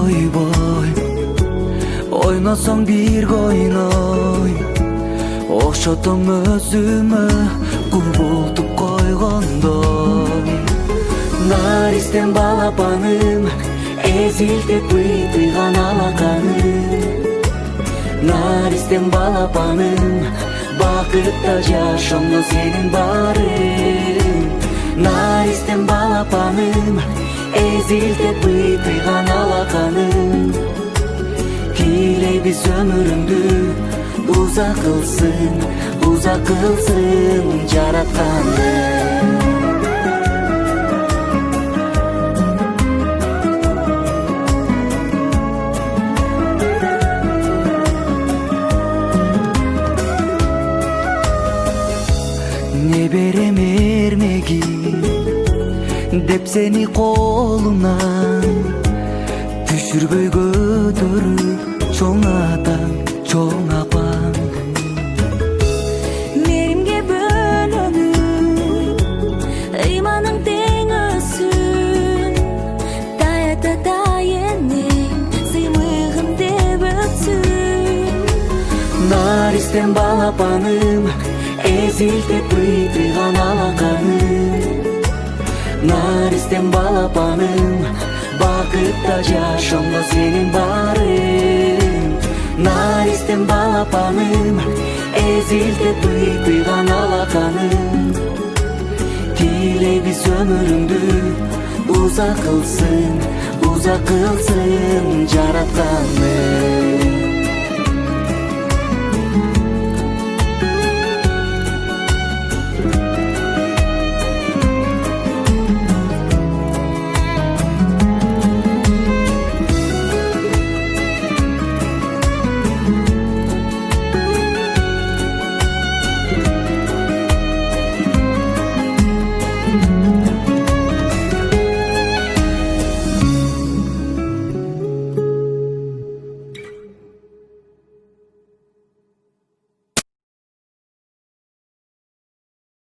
койбой, ойносоң бир ойной, окшотом өзүмө кубултуп койгондой. Наристен балапаным, эзилтип быйтыган алаканым. Наристен балапаным, бакытта жашоңдо сенин барың. Наристен балапаным, эзилтип быйтыган алаканым. Кийлейбиз өмүрүңдү узак кылсын жаратканым. Не берем эрмеги деп сени колумнан, түшүрбөй көтөрүп чоң атаң, чоң апаң. Меримге бөлөнүп, ыйманың тең өссүн. Таята тайенең, сыймыгым деп өтсүн. Наристен балапаным, эзилтип быйтыган алаканым. Наристен балапаным, бакытта жашоңдо сенин барың. Наристен балапаным, эзилтип быйтыган алаканым. Тилейбиз өмүрүңдү узак кылсын жаратканым.